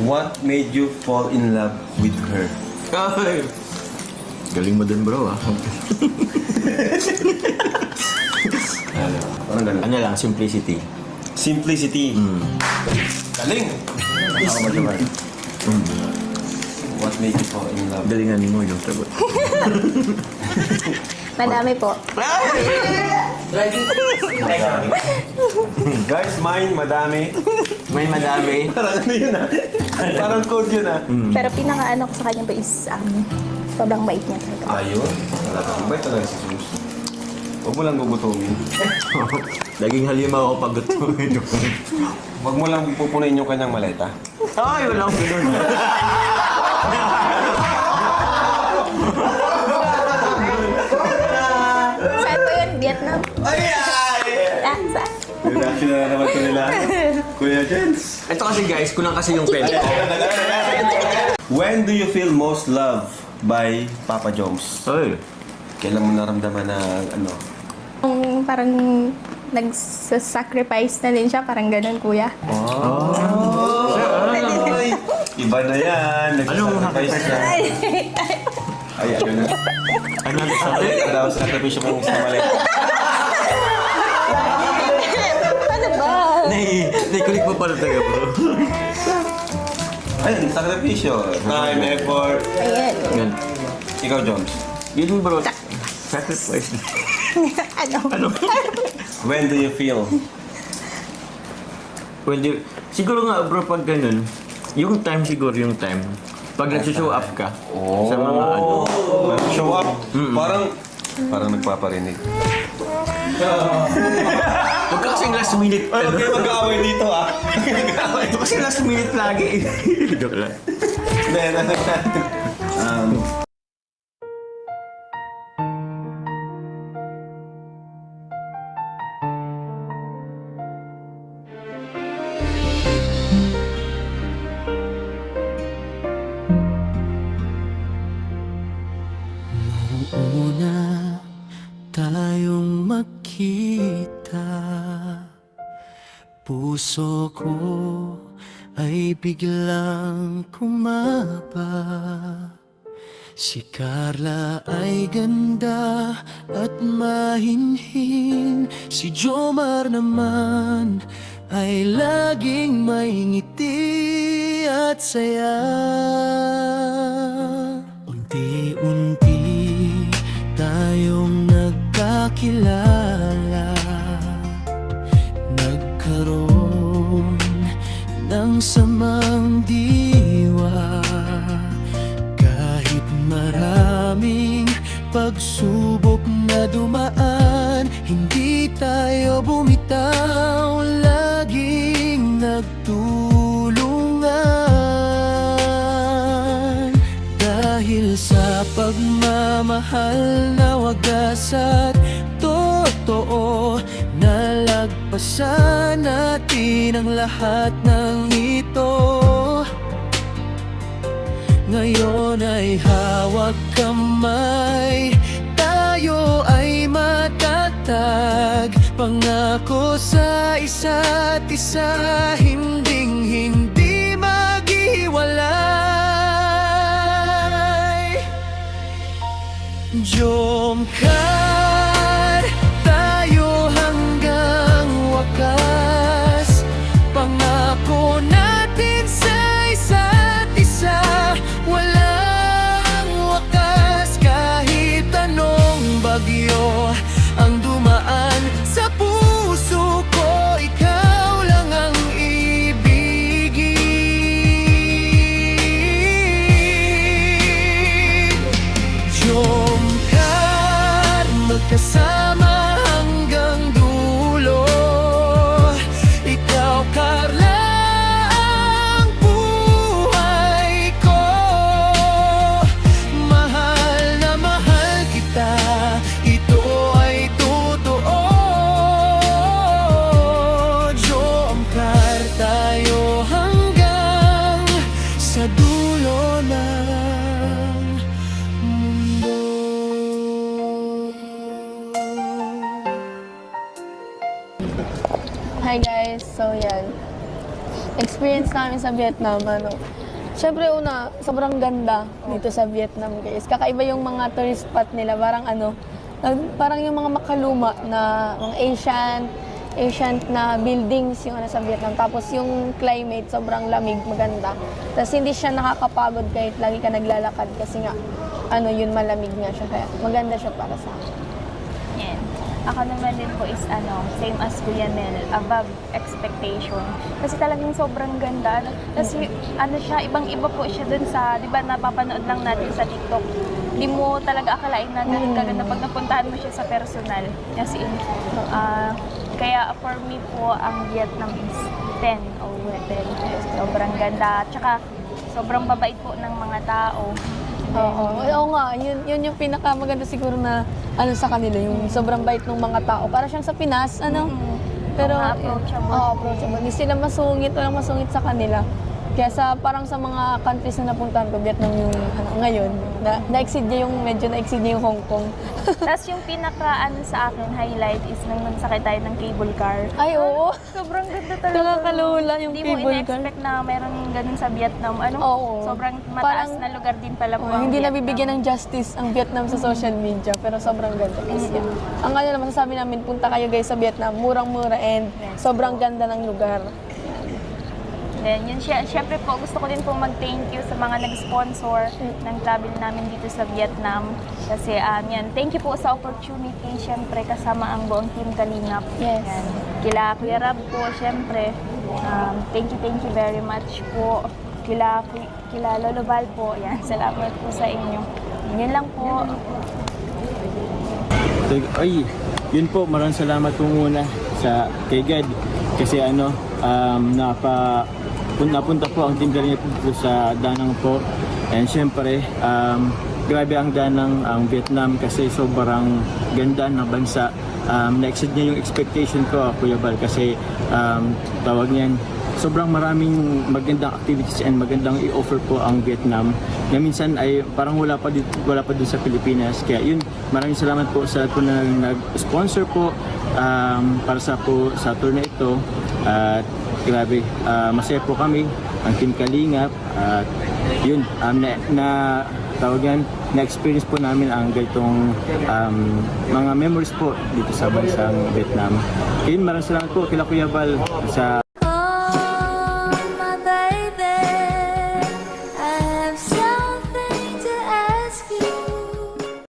What made you fall in love with her? Ay! Galing mo din bro ah. Parang ganun. Ano lang, simplicity. Simplicity. Galing! Ako masaman. What made you fall in love? Galingan mo yung sagot. Madami po. Guys, mine, madami. May madami. Parang ano yun ah? Parang code yun ah. Pero pinaka-ano ko sa kanya po is sobrang bait niya talaga. Ayun. Bait talaga si Sus. Huwag mo lang gugutumin. Laging halimaw ako pag gutumin. Huwag mo lang pupunayin yung kanyang maleta. Ay, wala akong ganun. Saan po yun? Vietnam? Ay! Ah, saan? Reaction na naman ko nila. Kuya Jens. Ito kasi guys, kulang kasi yung pen. When do you feel most loved by Papa Joms? Ay. Kailan mo naramdaman na ano? Kung parang nagsasacrifice na din siya, parang ganun, kuya. Ay, iba na yan. Nagsasacrifice na. Ay, ano na? Ano ang sabi? Ano daw sa sakripisyo mong sa maleta? Ano ba? Naikulik mo pala talaga bro. Ayun, sakripisyo. Time, effort. Ayan. Yan. Ikaw, Joms. Yun bro. Sacrifice. Ano? When do you feel? Pwede. Siguro nga bro pag ganun, yung time siguro yung time. Pag nagsushow up ka sa mga ano. Show up. Parang nagpaparinig. Huwag ka kasing last minute. Ay, huwag kayo mag-aaway dito ah. Ito kasi last minute lagi. Joke lang. Una tayong magkita, puso ko ay biglang kumaba. Si Carla ay ganda at mahinhin, si Jomar naman ay laging may ngiti at saya. Unti-unti tayong nagkakilala, nagkaroon ng samang diwa. Kahit maraming pagsubok na dumaan, hindi tayo bumitaw, laging nagtulungan. Dahil sa pagmamahal na wagas at totoo, nalagpasan natin ang lahat ng ito. Ngayon ay hawak kamay, tayo ay matatag. Pangako sa isa't isa, hinding-hindi maghiwalay. Jomcar, tayo hanggang wakas. Pangako natin sa isa't isa, walang wakas. Kahit anong bagyo ang dumaan sa puso ko, ikaw lang ang ibigin. Jomcar, magkasama hanggang dulo. Ikaw, Carla, ang buhay ko. Mahal na mahal kita, ito ay totoo. Jomcar, tayo hanggang sa dulo ng mundo. Hi guys, so yan. experience namin sa Vietnam, syempre una, sobrang ganda dito sa Vietnam guys. Kakaiba yung mga tourist spot nila, parang yung mga makaluma na mga ancient na buildings yung sa Vietnam. Tapos yung climate, sobrang lamig, maganda. Tapos hindi siya nakakapagod kahit lagi ka naglalakad kasi nga, yun malamig nga siya. Kaya maganda siya para sa akin. Yan. Ako naman din po is same as Kuya Nel, above expectation. Kasi talagang sobrang ganda. Kasi siya, ibang-iba po siya dun sa, di ba napapanood lang natin sa TikTok. Di mo talaga akalain na ganun kaganda pag napuntahan mo siya sa personal. Kasi kaya for me po, ang Vietnam is 10 over 10. Sobrang ganda. Tsaka sobrang babait po ng mga tao. Oo nga, yun yung pinakamaganda siguro na sa kanila, yung sobrang bait ng mga tao. Para siyang sa Pinas, pero approachable. Approachable. Hindi sila walang masungit sa kanila. Kaya parang sa mga countries na napuntahan ko, Vietnam yung ngayon, na-exceed niya yung Hong Kong. Tapos yung pinaka sa akin, highlight is nang nagsakay tayo ng cable car. Ay, oo. Sobrang ganda talaga. Nakakalula yung Hindi mo cable car. ina-expect na meron ganun sa Vietnam. Oo. Sobrang mataas Parang- na lugar din pala po ang Hindi Vietnam. nabibigyan ng justice ang Vietnam sa social media, pero sobrang ganda guys. Ang masasabi namin, punta kayo guys sa Vietnam, murang-mura and sobrang ganda ng lugar. Then, yun, syempre po, gusto ko din po mag-thank you sa mga nag-sponsor ng travel namin dito sa Vietnam. Kasi, thank you po sa opportunity, syempre, kasama ang buong Team Kalingap. Yes. Yan. Kila Kuya Rab po, syempre, thank you very much po. Kila Lolo Val po, yan, salamat po sa inyo. Yun lang po. Ay, yun po, maraming salamat po muna kay God. Kasi napunta po ang Team Kalingap dito sa Danang po. And syempre, grabe ang Danang, ang Vietnam kasi sobrang ganda ng bansa. Na-exceed niya yung expectation ko, Kuya Bal, kasi tawag niyan, sobrang maraming magandang activities and magandang i-offer po ang Vietnam na minsan ay parang wala pa dun sa Pilipinas. Kaya yun, maraming salamat po sa kung nag-sponsor po para sa tour na ito. At grabe, masaya po kami, ang Team Kalingap. At yun, na-experience po namin ang ganitong mga memories po dito sa bansang Vietnam. Yun, maraming salamat po kila Kuya Val sa